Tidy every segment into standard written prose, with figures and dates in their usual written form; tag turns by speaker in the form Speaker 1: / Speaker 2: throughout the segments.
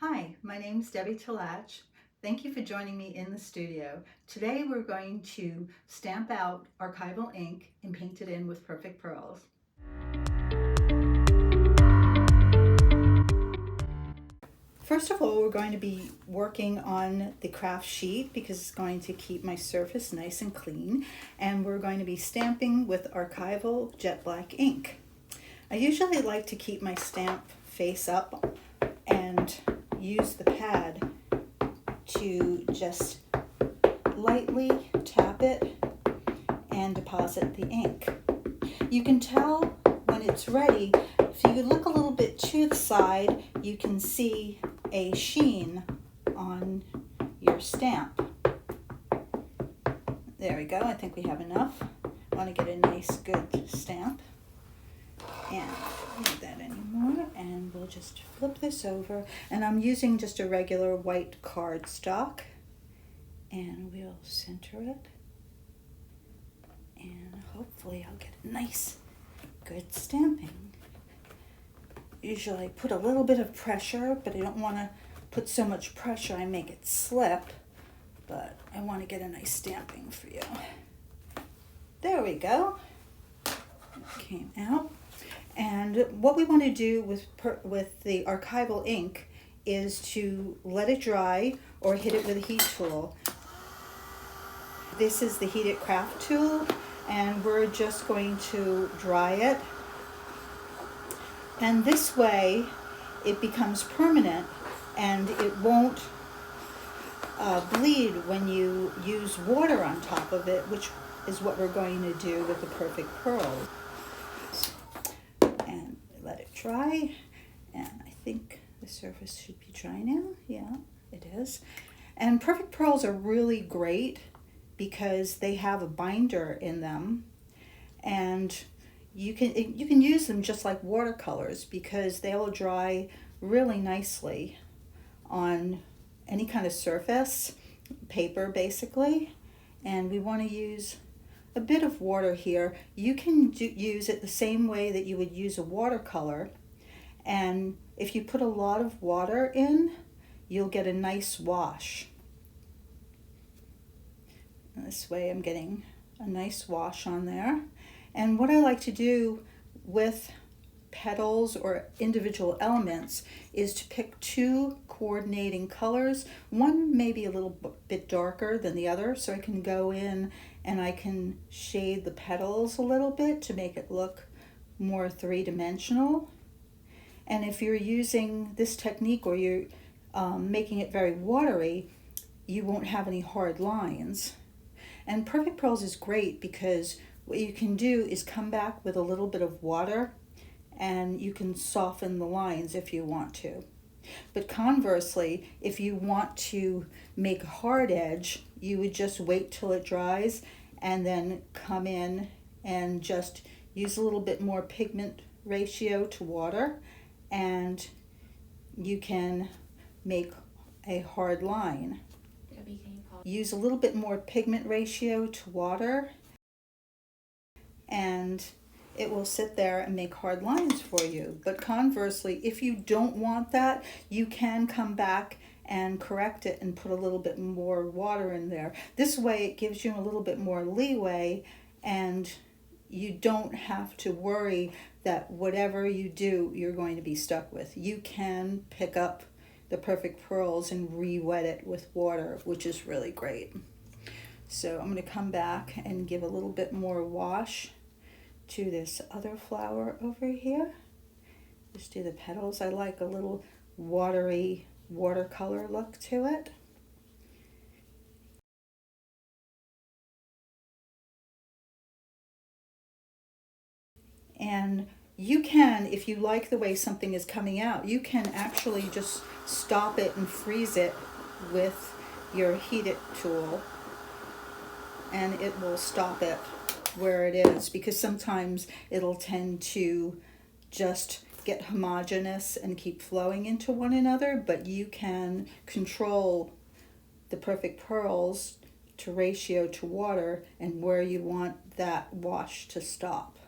Speaker 1: Hi, my name is Debbie Tlach. Thank you for joining me in the studio. Today we're going to stamp out archival ink and paint it in with Perfect Pearls. First of all, we're going to be working on the craft sheet because it's going to keep my surface nice and clean, and we're going to be stamping with archival jet black ink. I usually like to keep my stamp face up and use the pad to just lightly tap it and deposit the ink. You can tell when it's ready. If you look a little bit to the side, you can see a sheen on your stamp. There we go. I think we have enough. I want to get a nice good stamp. And I don't need that anymore, and we'll just flip this over, and I'm using just a regular white cardstock, and we'll center it, and hopefully I'll get a nice good stamping. Usually I put a little bit of pressure, but I don't want to put so much pressure I make it slip, but I want to get a nice stamping for you. There we go. It came out. And what we want to do with the archival ink is to let it dry or hit it with a heat tool. This is the heated craft tool, and we're just going to dry it. And this way it becomes permanent and it won't bleed when you use water on top of it, which is what we're going to do with the Perfect Pearl. And let it dry, and I think the surface should be dry now. Yeah, it is. And Perfect Pearls are really great because they have a binder in them, and you can use them just like watercolors because they will dry really nicely on any kind of surface, paper basically. And we want to use a bit of water here. You can use it the same way that you would use a watercolor, and if you put a lot of water in, you'll get a nice wash. And this way I'm getting a nice wash on there. And what I like to do with petals or individual elements is to pick two coordinating colors. One may be a little bit darker than the other, so I can go in and I can shade the petals a little bit to make it look more three-dimensional. And if you're using this technique or you're making it very watery, you won't have any hard lines. And Perfect Pearls is great because what you can do is come back with a little bit of water and you can soften the lines if you want to. But conversely, if you want to make a hard edge, you would just wait till it dries and then come in and just use a little bit more pigment ratio to water, and you can make a hard line. Use a little bit more pigment ratio to water, and it will sit there and make hard lines for you. But conversely, if you don't want that, you can come back and correct it and put a little bit more water in there. This way it gives you a little bit more leeway, and you don't have to worry that whatever you do, you're going to be stuck with. You can pick up the Perfect Pearls and re-wet it with water, which is really great. So I'm going to come back and give a little bit more wash to this other flower over here. Just do the petals. I like a little watery watercolor look to it. And you can, if you like the way something is coming out, you can actually just stop it and freeze it with your heat it tool, and it will stop it where it is, because sometimes it'll tend to just get homogeneous and keep flowing into one another, but you can control the Perfect Pearls to ratio to water and where you want that wash to stop,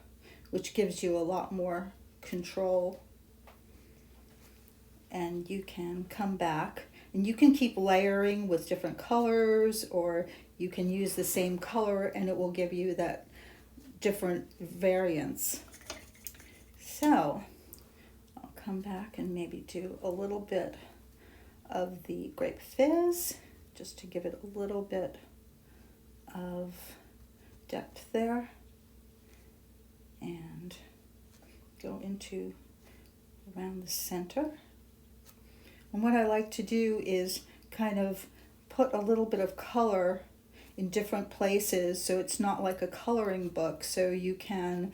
Speaker 1: which gives you a lot more control. and you can come back and you can keep layering with different colors, or you can use the same color and it will give you that different variants. So I'll come back and maybe do a little bit of the grape fizz just to give it a little bit of depth there, and go into around the center. And what I like to do is kind of put a little bit of color in different places, so it's not like a coloring book, so you can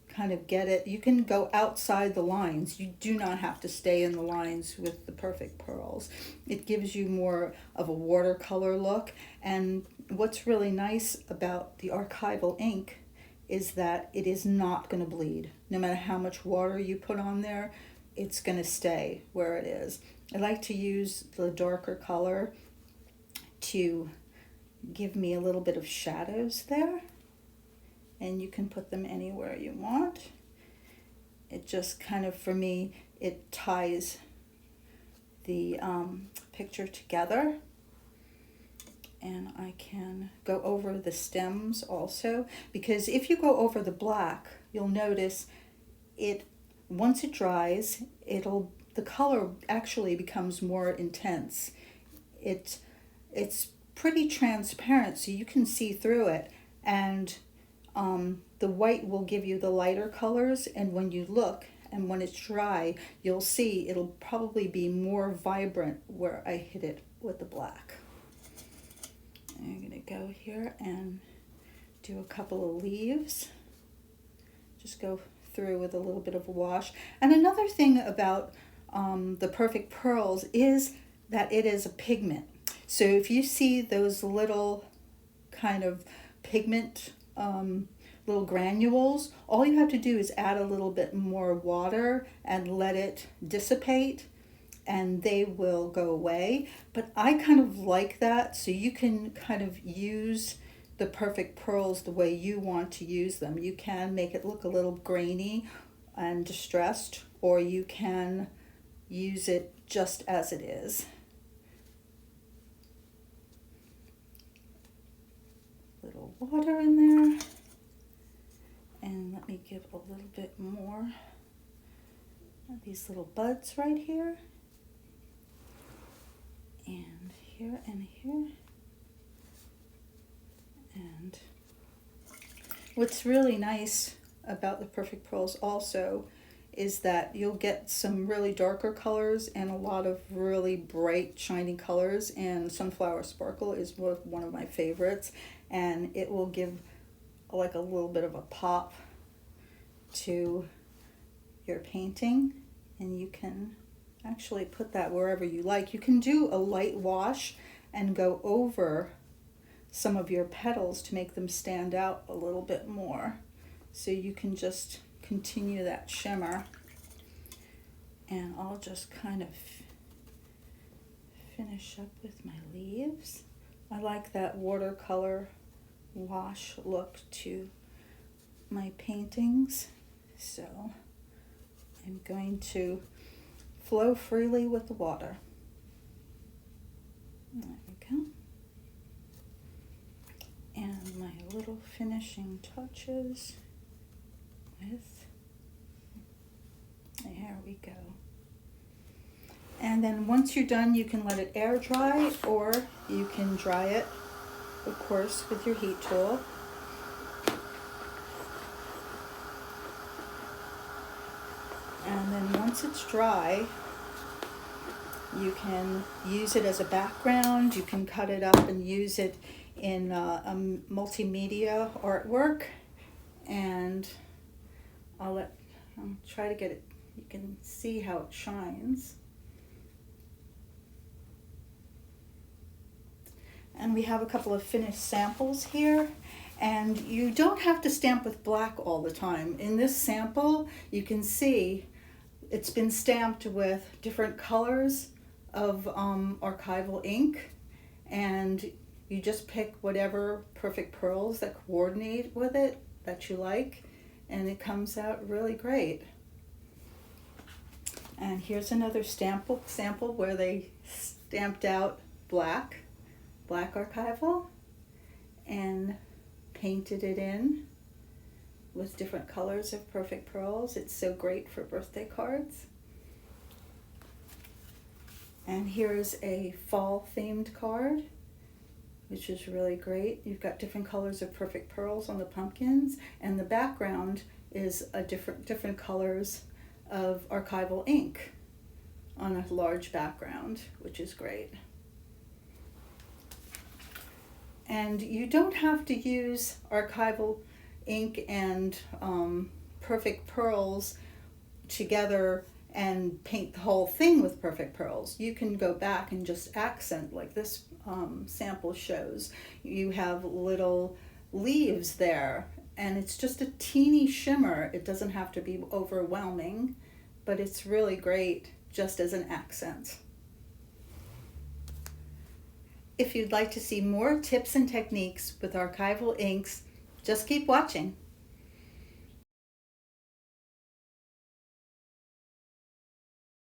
Speaker 1: kind of get it. You can go outside the lines. You do not have to stay in the lines with the Perfect Pearls. It gives you more of a watercolor look. And what's really nice about the Archival ink is that it is not going to bleed. No matter how much water you put on there, it's going to stay where it is. I like to use the darker color to give me a little bit of shadows there, and you can put them anywhere you want. It just kind of, for me, it ties the picture together. And I can go over the stems also, because if you go over the black, you'll notice it, once it dries, the color actually becomes more intense. It's pretty transparent, so you can see through it, and the white will give you the lighter colors, and when you look and when it's dry, you'll see it'll probably be more vibrant where I hit it with the black. I'm going to go here and do a couple of leaves. Just go through with a little bit of a wash. And another thing about the Perfect Pearls is that it is a pigment. So if you see those little kind of pigment, little granules, all you have to do is add a little bit more water and let it dissipate, and they will go away. But I kind of like that, so you can kind of use the Perfect Pearls the way you want to use them. You can make it look a little grainy and distressed, or you can use it just as it is. Little water in there, and let me give a little bit more of these little buds right here. And here and here. And what's really nice about the Perfect Pearls also is that you'll get some really darker colors and a lot of really bright shiny colors, and Sunflower Sparkle is one of my favorites, and it will give like a little bit of a pop to your painting, and you can actually put that wherever you like. You can do a light wash and go over some of your petals to make them stand out a little bit more. So you can just continue that shimmer. And I'll just kind of finish up with my leaves. I like that watercolor wash look to my paintings. So I'm going to flow freely with the water. There we go. And my little finishing touches with, there we go. And then once you're done, you can let it air dry, or you can dry it, of course, with your heat tool. And then once it's dry, you can use it as a background. You can cut it up and use it in a multimedia artwork. And I'll try to get it, you can see how it shines. And we have a couple of finished samples here. And you don't have to stamp with black all the time. In this sample, you can see it's been stamped with different colors of archival ink, and you just pick whatever Perfect Pearls that coordinate with it that you like, and it comes out really great. And here's another sample where they stamped out black archival and painted it in with different colors of perfect pearls. It's so great for birthday cards. And here's a fall themed card, which is really great. You've got different colors of perfect pearls on the pumpkins, and the background is a different colors of archival ink on a large background, which is great. And you don't have to use archival ink and perfect pearls together and paint the whole thing with perfect pearls. You can go back and just accent, like this sample shows. You have little leaves there, and it's just a teeny shimmer. It doesn't have to be overwhelming, but it's really great just as an accent. If you'd like to see more tips and techniques with archival inks, just keep watching.